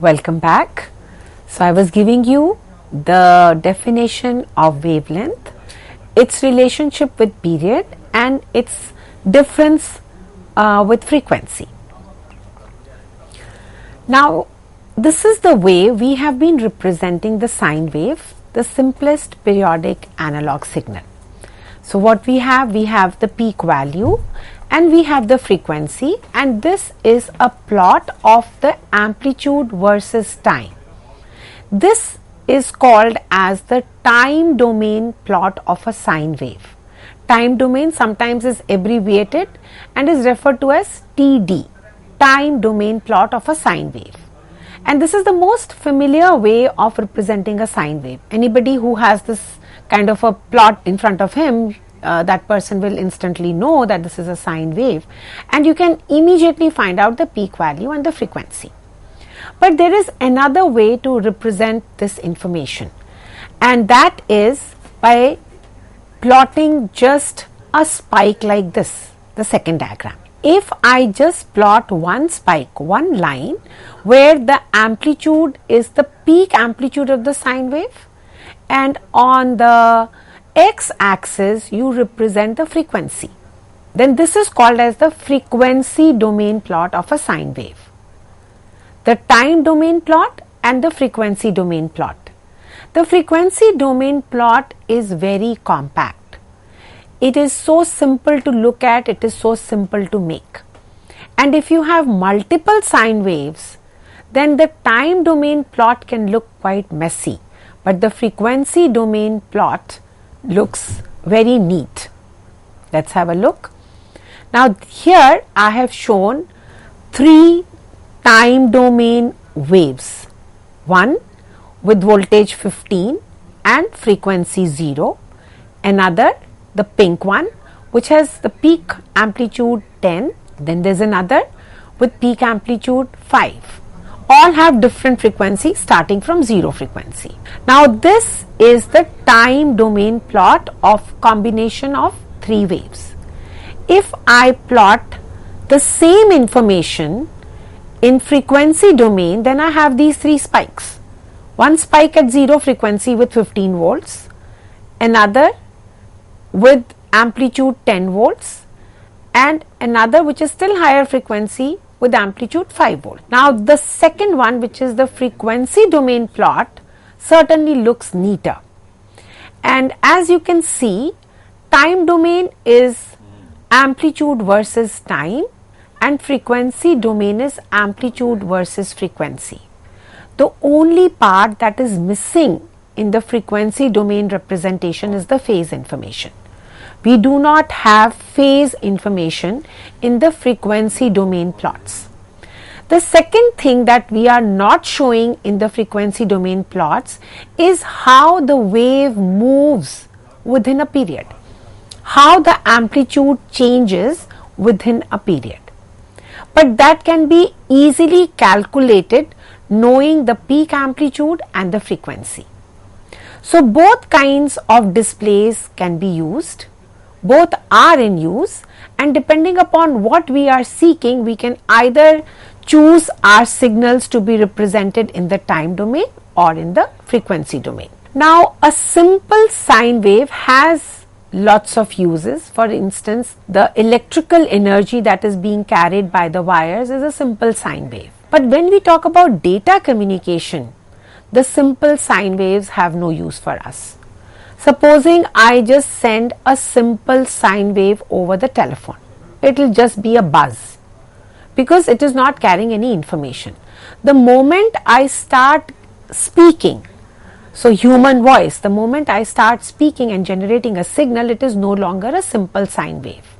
Welcome back. So I was giving you the definition of wavelength, its relationship with period and its difference with frequency. Now this is the way we have been representing the sine wave, the simplest periodic analog signal. So what we have the peak value and we have the frequency, and this is a plot of the amplitude versus time. This is called as the time domain plot of a sine wave. Time domain sometimes is abbreviated and is referred to as TD, time domain plot of a sine wave. And this is the most familiar way of representing a sine wave. Anybody who has this kind of a plot in front of him, that person will instantly know that this is a sine wave, and you can immediately find out the peak value and the frequency. But there is another way to represent this information, and that is by plotting just a spike like this, the second diagram. If I just plot one spike, one line where the amplitude is the peak amplitude of the sine wave, and on the x-axis you represent the frequency, then this is called as the frequency domain plot of a sine wave. The time domain plot and the frequency domain plot. The frequency domain plot is very compact. It is so simple to look at, it is so simple to make. And if you have multiple sine waves, then the time domain plot can look quite messy, but the frequency domain plot looks very neat. Let's have a look. Now here I have shown three time domain waves, one with voltage 15 and frequency 0, another the pink one which has the peak amplitude 10, then there is another with peak amplitude 5. All have different frequency starting from 0 frequency. Now this is the time domain plot of combination of three waves. If I plot the same information in frequency domain, then I have these three spikes. One spike at 0 frequency with 15 volts, another with amplitude 10 volts, and another which is still higher frequency with amplitude 5 volt. Now the second one, which is the frequency domain plot, certainly looks neater. And as you can see, time domain is amplitude versus time and frequency domain is amplitude versus frequency. The only part that is missing in the frequency domain representation is the phase information. We do not have phase information in the frequency domain plots. The second thing that we are not showing in the frequency domain plots is how the wave moves within a period, how the amplitude changes within a period. But that can be easily calculated knowing the peak amplitude and the frequency. So both kinds of displays can be used. Both are in use, and depending upon what we are seeking, we can either choose our signals to be represented in the time domain or in the frequency domain. Now a simple sine wave has lots of uses. For instance, the electrical energy that is being carried by the wires is a simple sine wave. But when we talk about data communication, the simple sine waves have no use for us. Supposing I just send a simple sine wave over the telephone, it will just be a buzz because it is not carrying any information. The moment I start speaking, so human voice, the moment I start speaking and generating a signal, it is no longer a simple sine wave.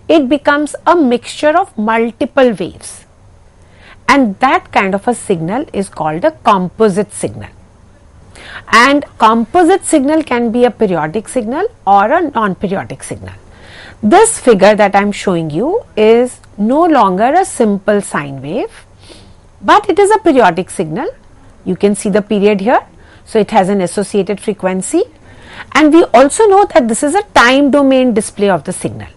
It becomes a mixture of multiple waves, and that kind of a signal is called a composite signal. And composite signal can be a periodic signal or a non-periodic signal. This figure that I am showing you is no longer a simple sine wave, but it is a periodic signal. You can see the period here, so it has an associated frequency, and we also know that this is a time domain display of the signal.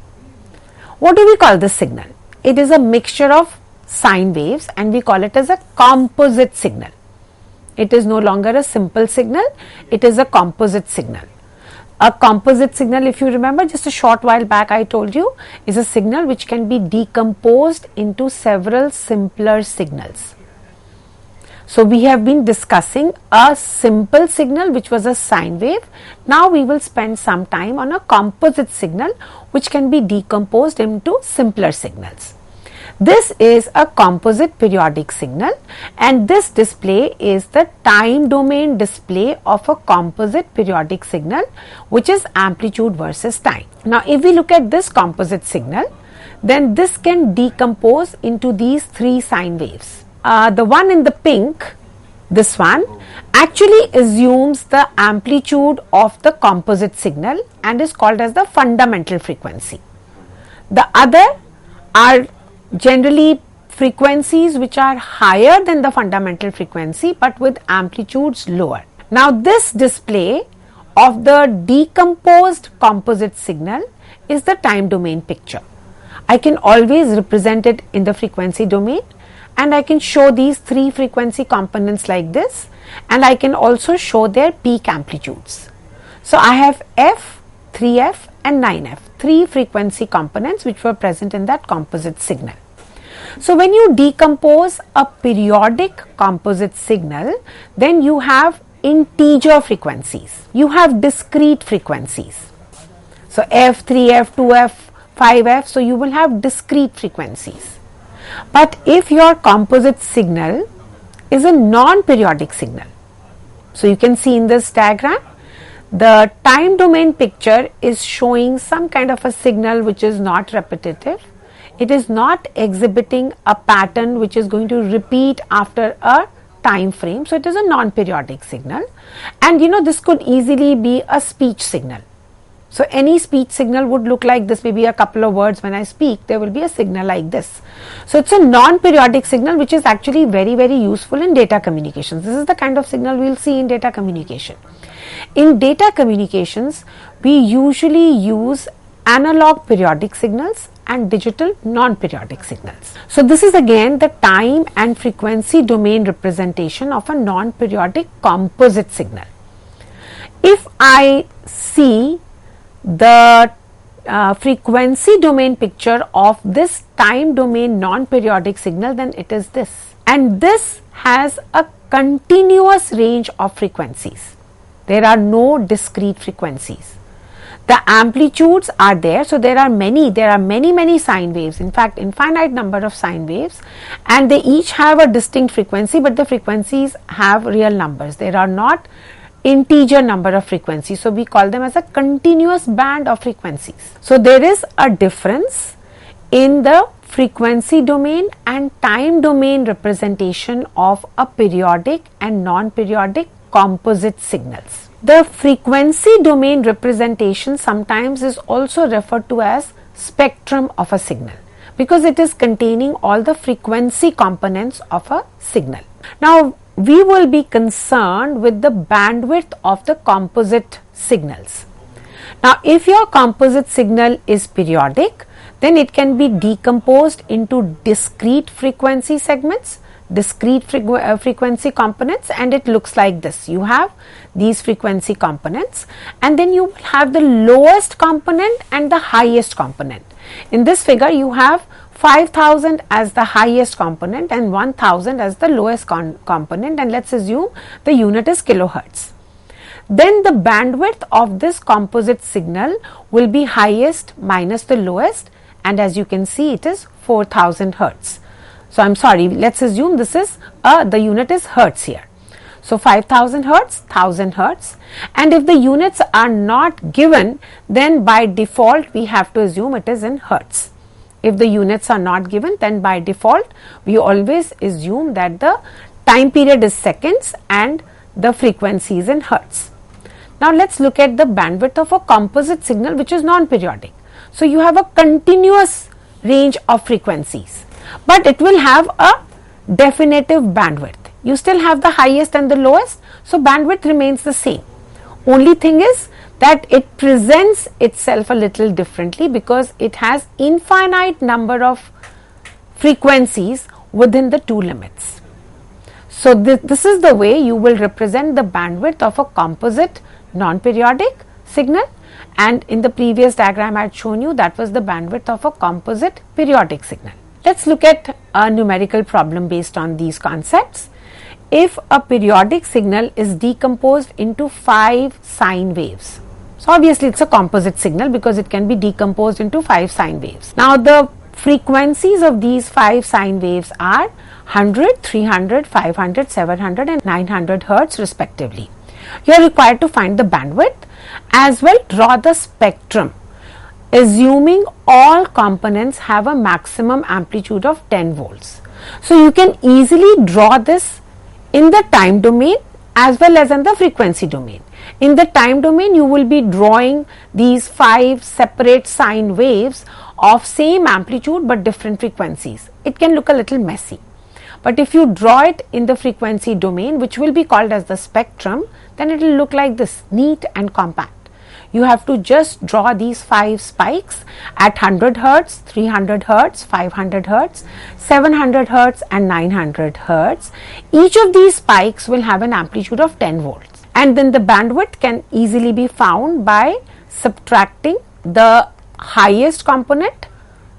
What do we call this signal? It is a mixture of sine waves and we call it as a composite signal. It is no longer a simple signal, it is a composite signal. A composite signal, if you remember just a short while back I told you, is a signal which can be decomposed into several simpler signals. So we have been discussing a simple signal which was a sine wave. Now we will spend some time on a composite signal which can be decomposed into simpler signals. This is a composite periodic signal and this display is the time domain display of a composite periodic signal which is amplitude versus time. Now if we look at this composite signal, then this can decompose into these three sine waves. The one in the pink, this one, actually assumes the amplitude of the composite signal and is called as the fundamental frequency. The other are generally frequencies which are higher than the fundamental frequency but with amplitudes lower. Now this display of the decomposed composite signal is the time domain picture. I can always represent it in the frequency domain and I can show these three frequency components like this and I can also show their peak amplitudes. So I have f, 3f and 9f, three frequency components which were present in that composite signal. So when you decompose a periodic composite signal, then you have integer frequencies, you have discrete frequencies. So f, 3f, 2f, 5f, so you will have discrete frequencies. But if your composite signal is a non-periodic signal, so you can see in this diagram, the time domain picture is showing some kind of a signal which is not repetitive. It is not exhibiting a pattern which is going to repeat after a time frame. So it is a non-periodic signal and this could easily be a speech signal. So any speech signal would look like this, maybe a couple of words when I speak, there will be a signal like this. So it's a non-periodic signal which is actually very, very useful in data communications. This is the kind of signal we will see in data communication. In data communications, we usually use analog periodic signals and digital non-periodic signals. So this is again the time and frequency domain representation of a non-periodic composite signal. If I see the frequency domain picture of this time domain non-periodic signal, then it is this, and this has a continuous range of frequencies. There are no discrete frequencies. The amplitudes are there, so there are many sine waves, in fact infinite number of sine waves, and they each have a distinct frequency, but the frequencies have real numbers. There are not integer number of frequencies, so we call them as a continuous band of frequencies. So there is a difference in the frequency domain and time domain representation of a periodic and non-periodic composite signals. The frequency domain representation sometimes is also referred to as spectrum of a signal because it is containing all the frequency components of a signal. Now we will be concerned with the bandwidth of the composite signals. Now if your composite signal is periodic, then it can be decomposed into discrete frequency segments, discrete frequency components, and it looks like this. You have these frequency components and then you will have the lowest component and the highest component. In this figure you have 5000 as the highest component and 1000 as the lowest component, and let's assume the unit is kilohertz. Then the bandwidth of this composite signal will be highest minus the lowest, and as you can see it is 4000 hertz. So I'm sorry, let's assume this is the unit is hertz here. So 5000 hertz, 1000 hertz, and if the units are not given, then by default we have to assume it is in hertz. If the units are not given, then by default we always assume that the time period is seconds and the frequency is in hertz. Now let's look at the bandwidth of a composite signal which is non-periodic. So you have a continuous range of frequencies, but it will have a definitive bandwidth. You still have the highest and the lowest, so bandwidth remains the same. Only thing is that it presents itself a little differently because it has infinite number of frequencies within the two limits. So this is the way you will represent the bandwidth of a composite non-periodic signal, and in the previous diagram I had shown you that was the bandwidth of a composite periodic signal. Let's look at a numerical problem based on these concepts. If a periodic signal is decomposed into 5 sine waves, so obviously it's a composite signal because it can be decomposed into 5 sine waves. Now the frequencies of these 5 sine waves are 100, 300, 500, 700 and 900 hertz respectively. You are required to find the bandwidth, as well draw the spectrum, assuming all components have a maximum amplitude of 10 volts. So you can easily draw this in the time domain as well as in the frequency domain. In the time domain, you will be drawing these 5 separate sine waves of same amplitude but different frequencies. It can look a little messy, but if you draw it in the frequency domain, which will be called as the spectrum, then it will look like this, neat and compact. You have to just draw these 5 spikes at 100 hertz, 300 hertz, 500 hertz, 700 hertz and 900 hertz. Each of these spikes will have an amplitude of 10 volts, and then the bandwidth can easily be found by subtracting the highest component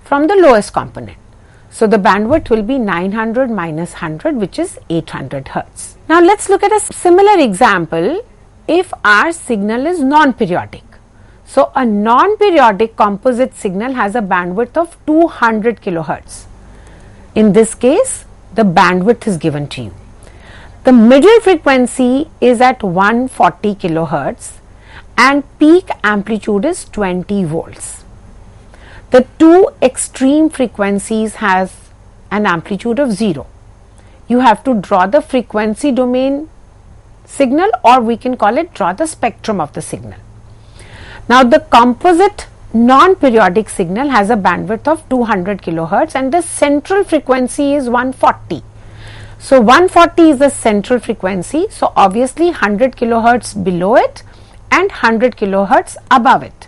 from the lowest component. So the bandwidth will be 900 minus 100, which is 800 hertz. Now let's look at a similar example if our signal is non-periodic. So a non-periodic composite signal has a bandwidth of 200 kilohertz. In this case, the bandwidth is given to you. The middle frequency is at 140 kilohertz and peak amplitude is 20 volts. The two extreme frequencies has an amplitude of 0. You have to draw the frequency domain signal, or we can call it draw the spectrum of the signal. Now the composite non-periodic signal has a bandwidth of 200 kilohertz and the central frequency is 140. So 140 is the central frequency, so obviously 100 kilohertz below it and 100 kilohertz above it.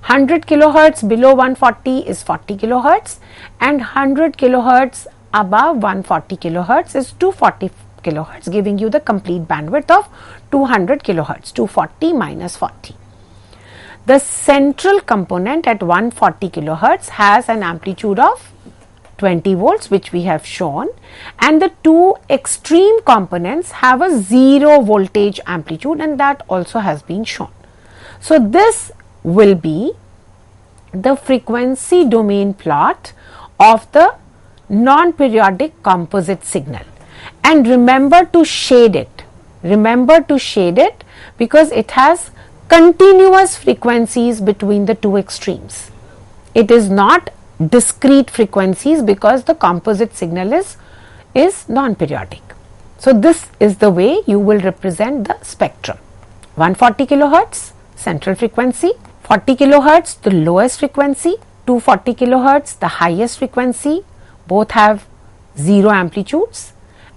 100 kilohertz below 140 is 40 kilohertz and 100 kilohertz above 140 kilohertz is 240 kilohertz, giving you the complete bandwidth of 200 kilohertz, 240 minus 40. The central component at 140 kilohertz has an amplitude of 20 volts, which we have shown, and the two extreme components have a 0 voltage amplitude, and that also has been shown. So this will be the frequency domain plot of the non-periodic composite signal, and remember to shade it. Remember to shade it because it has continuous frequencies between the two extremes. It is not discrete frequencies because the composite signal is non-periodic. So this is the way you will represent the spectrum. 140 kilohertz central frequency, 40 kilohertz the lowest frequency, 240 kilohertz the highest frequency, both have 0 amplitudes,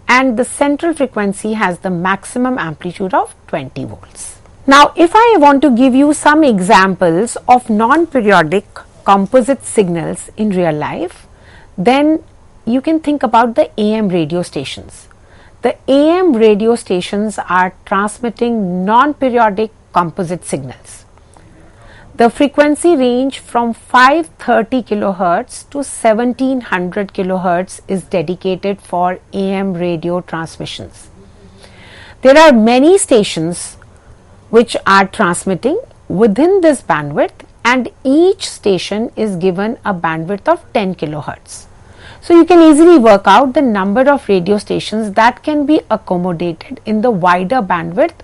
and the central frequency has the maximum amplitude of 20 volts. Now if I want to give you some examples of non-periodic composite signals in real life, then you can think about the AM radio stations. The AM radio stations are transmitting non-periodic composite signals. The frequency range from 530 kilohertz to 1700 kilohertz is dedicated for AM radio transmissions. There are many stations which are transmitting within this bandwidth, and each station is given a bandwidth of 10 kilohertz. So you can easily work out the number of radio stations that can be accommodated in the wider bandwidth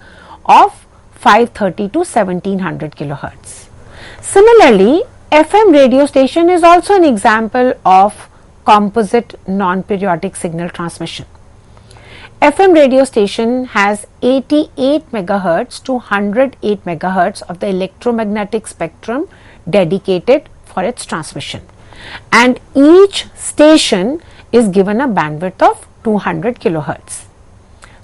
of 530 to 1700 kilohertz. Similarly, FM radio station is also an example of composite non-periodic signal transmission. FM radio station has 88 megahertz to 108 megahertz of the electromagnetic spectrum dedicated for its transmission, and each station is given a bandwidth of 200 kilohertz.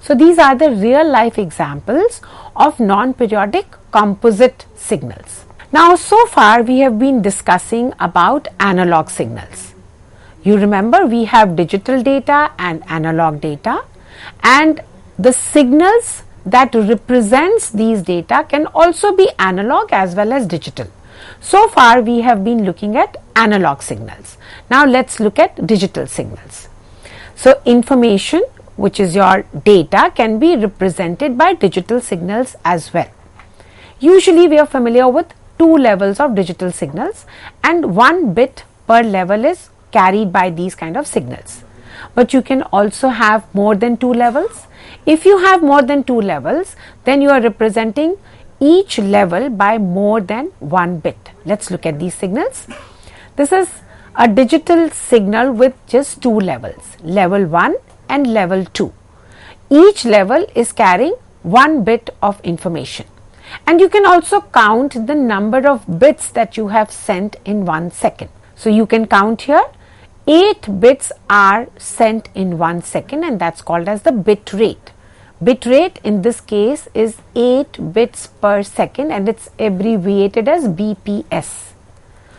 So these are the real life examples of non-periodic composite signals. Now so far we have been discussing about analog signals. You remember we have digital data and analog data, and the signals that represents these data can also be analog as well as digital. So far we have been looking at analog signals. Now let's look at digital signals. So information, which is your data, can be represented by digital signals as well. Usually we are familiar with 2 levels of digital signals, and 1 bit per level is carried by these kind of signals. But you can also have more than 2 levels. If you have more than 2 levels, then you are representing each level by more than 1 bit. Let's look at these signals. This is a digital signal with just 2 levels, level 1 and level 2. Each level is carrying 1 bit of information. And you can also count the number of bits that you have sent in 1 second. So you can count here 8 bits are sent in 1 second, and that's called as the bit rate. Bit rate in this case is 8 bits per second, and it's abbreviated as BPS.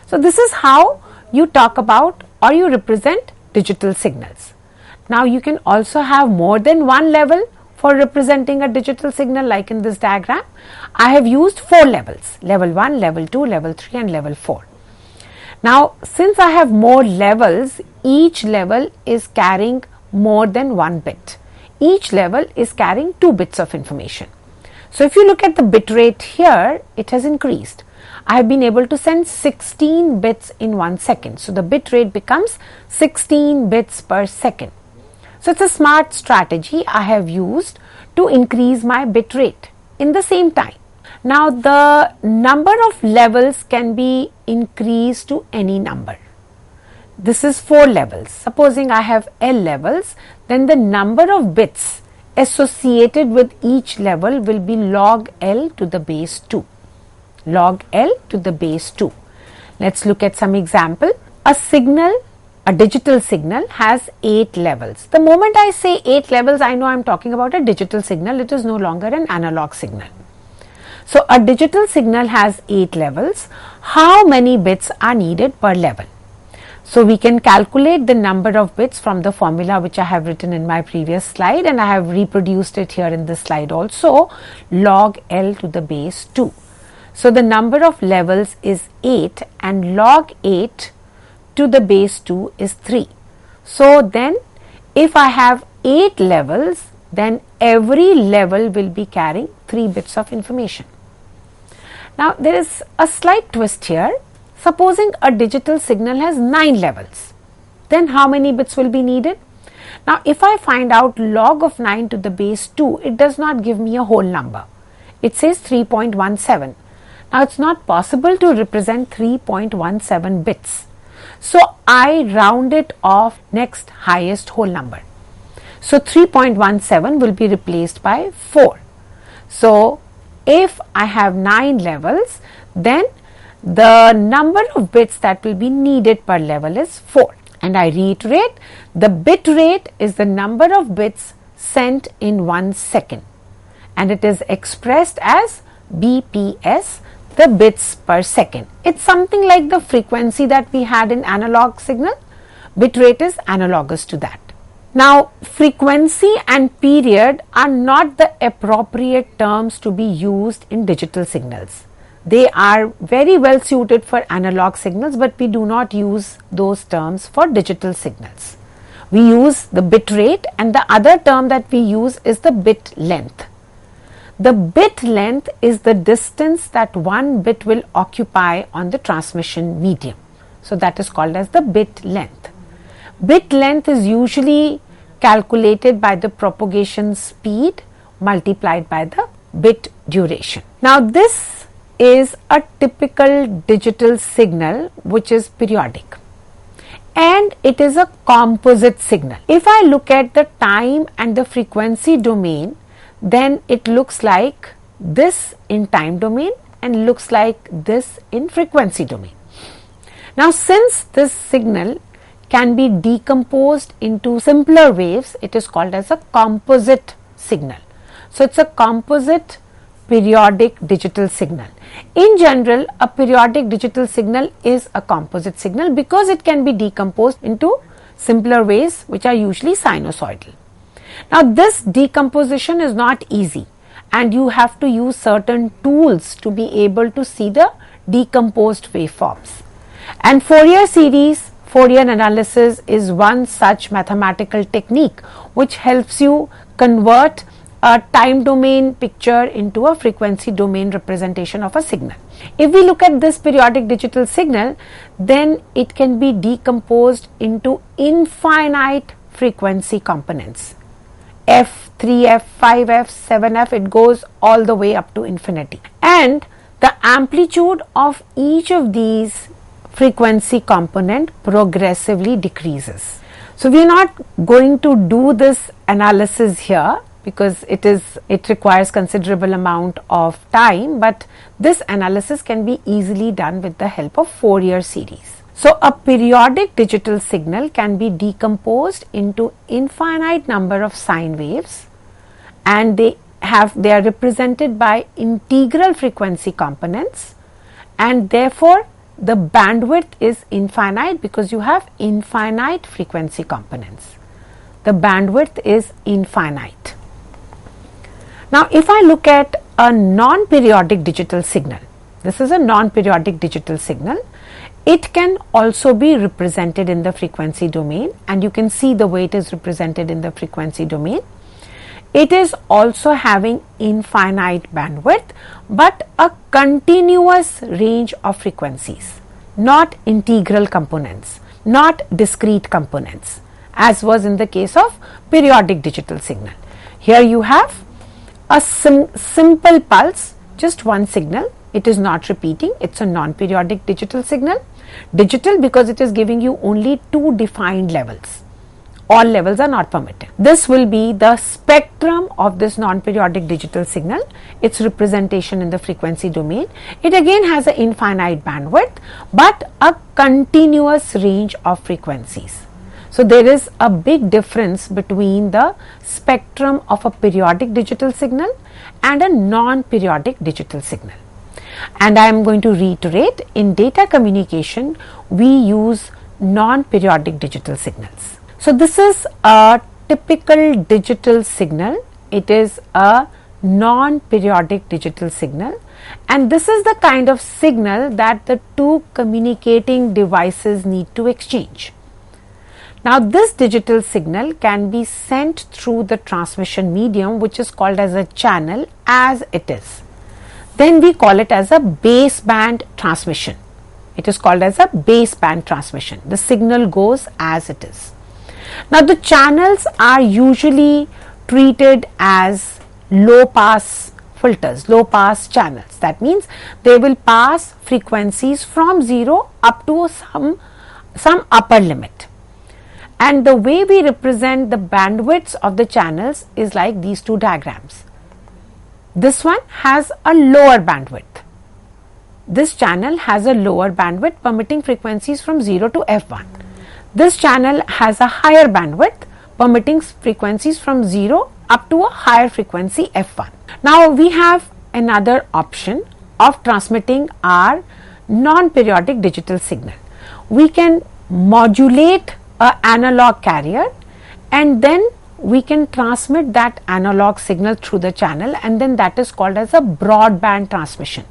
So this is how you talk about or you represent digital signals. Now you can also have more than 1 level for representing a digital signal, like in this diagram. I have used 4 levels, level 1, level 2, level 3 and level 4. Now since I have more levels, each level is carrying more than 1 bit. Each level is carrying 2 bits of information. So if you look at the bit rate here, it has increased. I have been able to send 16 bits in 1 second. So the bit rate becomes 16 bits per second. So it's a smart strategy I have used to increase my bit rate in the same time. Now the number of levels can be increased to any number. This is 4 levels. Supposing I have L levels, then the number of bits associated with each level will be log L to the base 2. Log L to the base 2. Let's look at some example. A digital signal has 8 levels. The moment I say 8 levels, I know I am talking about a digital signal. It is no longer an analog signal. So a digital signal has 8 levels. How many bits are needed per level? So we can calculate the number of bits from the formula which I have written in my previous slide, and I have reproduced it here in this slide also, log L to the base 2. So the number of levels is 8, and log 8 to the base 2 is 3. So then if I have 8 levels, then every level will be carrying 3 bits of information. Now there is a slight twist here. Supposing a digital signal has 9 levels, then how many bits will be needed? Now if I find out log of 9 to the base 2, it does not give me a whole number. It says 3.17. Now it's not possible to represent 3.17 bits. So I round it off next highest whole number. So 3.17 will be replaced by 4. So if I have 9 levels, then the number of bits that will be needed per level is 4. And I reiterate, the bit rate is the number of bits sent in 1 second, and it is expressed as BPS, the bits per second. It's something like the frequency that we had in analog signal. Bit rate is analogous to that. Now frequency and period are not the appropriate terms to be used in digital signals. They are very well suited for analog signals, but we do not use those terms for digital signals. We use the bit rate, and the other term that we use is the bit length. The bit length is the distance that one bit will occupy on the transmission medium. So that is called as the bit length. Bit length is usually calculated by the propagation speed multiplied by the bit duration. Now this is a typical digital signal which is periodic, and it is a composite signal. If I look at the time and the frequency domain, then it looks like this in time domain and looks like this in frequency domain. Now since this signal can be decomposed into simpler waves, it is called as a composite signal. So it's a composite periodic digital signal. In general, a periodic digital signal is a composite signal because it can be decomposed into simpler ways which are usually sinusoidal. Now this decomposition is not easy and you have to use certain tools to be able to see the decomposed waveforms. And Fourier series, Fourier analysis is one such mathematical technique which helps you convert a time domain picture into a frequency domain representation of a signal. If we look at this periodic digital signal, then it can be decomposed into infinite frequency components. F, 3f, 5f, 7f, it goes all the way up to infinity. And the amplitude of each of these frequency component progressively decreases. So we are not going to do this analysis here because it requires considerable amount of time, but this analysis can be easily done with the help of Fourier series. So a periodic digital signal can be decomposed into infinite number of sine waves, and they are represented by integral frequency components, and therefore the bandwidth is infinite because you have infinite frequency components. The bandwidth is infinite. Now if I look at a non-periodic digital signal, this is a non-periodic digital signal. It can also be represented in the frequency domain, and you can see the way it is represented in the frequency domain. It is also having infinite bandwidth but a continuous range of frequencies, not integral components, not discrete components, as was in the case of periodic digital signal. Here you have a simple pulse, just one signal. It is not repeating, it is a non-periodic digital signal. Digital because it is giving you only two defined levels. All levels are not permitted. This will be the spectrum of this non-periodic digital signal, its representation in the frequency domain. It again has an infinite bandwidth but a continuous range of frequencies. So there is a big difference between the spectrum of a periodic digital signal and a non-periodic digital signal. And I am going to reiterate, in data communication we use non-periodic digital signals. So this is a typical digital signal. It is a non-periodic digital signal, and this is the kind of signal that the two communicating devices need to exchange. Now this digital signal can be sent through the transmission medium, which is called as a channel as it is. Then we call it as a baseband transmission. It is called as a baseband transmission. The signal goes as it is. Now the channels are usually treated as low pass filters, low pass channels. That means they will pass frequencies from 0 up to some upper limit. And the way we represent the bandwidths of the channels is like these two diagrams. This one has a lower bandwidth. This channel has a lower bandwidth permitting frequencies from 0 to f1. This channel has a higher bandwidth permitting frequencies from 0 up to a higher frequency f1. Now we have another option of transmitting our non-periodic digital signal. We can modulate an analog carrier and then we can transmit that analog signal through the channel, and then that is called as a broadband transmission.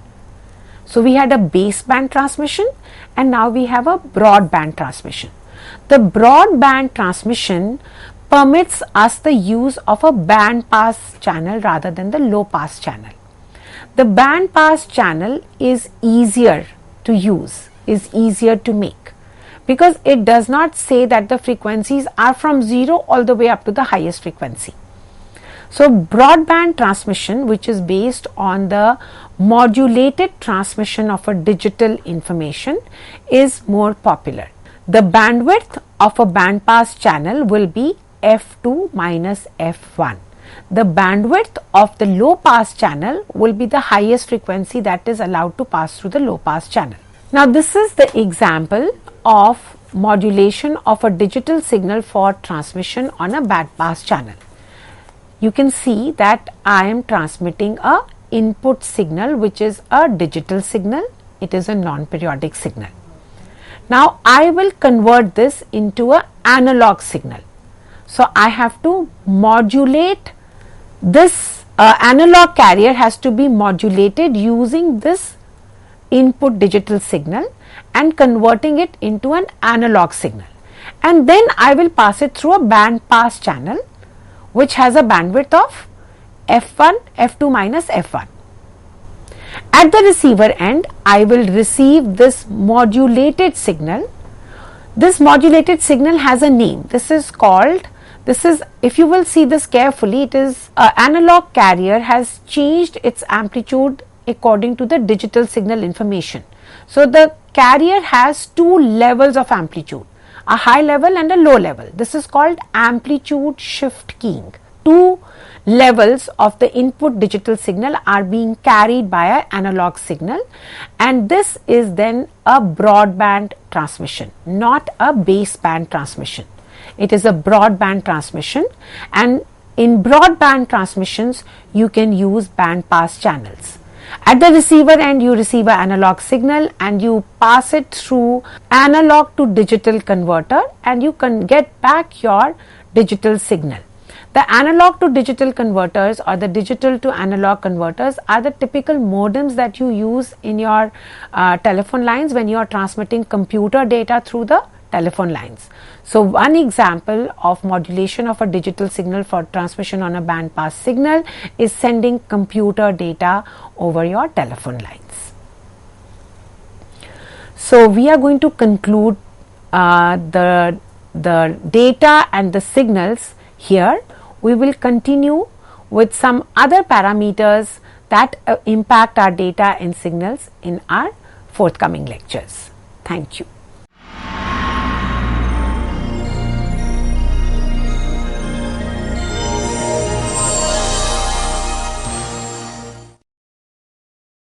So we had a baseband transmission and now we have a broadband transmission. The broadband transmission permits us the use of a band pass channel rather than the low pass channel. The band pass channel is easier to use, is easier to make, because it does not say that the frequencies are from 0 all the way up to the highest frequency. So broadband transmission, which is based on the modulated transmission of a digital information, is more popular. The bandwidth of a band pass channel will be f2 minus f1. The bandwidth of the low pass channel will be the highest frequency that is allowed to pass through the low pass channel. Now this is the example of modulation of a digital signal for transmission on a band pass channel. You can see that I am transmitting a input signal which is a digital signal. It is a non-periodic signal. Now I will convert this into an analog signal. So I have to modulate this analog carrier has to be modulated using this input digital signal and converting it into an analog signal, and then I will pass it through a band pass channel which has a bandwidth of f1, f2 minus f1. At the receiver end, I will receive this modulated signal. This modulated signal has a name. This is, if you will see this carefully, it is analog carrier has changed its amplitude according to the digital signal information. So the carrier has two levels of amplitude, a high level and a low level. This is called amplitude shift keying. Two levels of the input digital signal are being carried by an analog signal, and this is then a broadband transmission, not a baseband transmission. It is a broadband transmission, and in broadband transmissions you can use band pass channels. At the receiver end, you receive an analog signal and you pass it through analog to digital converter, and you can get back your digital signal. The analog to digital converters or the digital to analog converters are the typical modems that you use in your telephone lines when you are transmitting computer data through the telephone lines. So one example of modulation of a digital signal for transmission on a band pass signal is sending computer data over your telephone lines. So we are going to conclude the data and the signals here. We will continue with some other parameters that impact our data and signals in our forthcoming lectures. Thank you.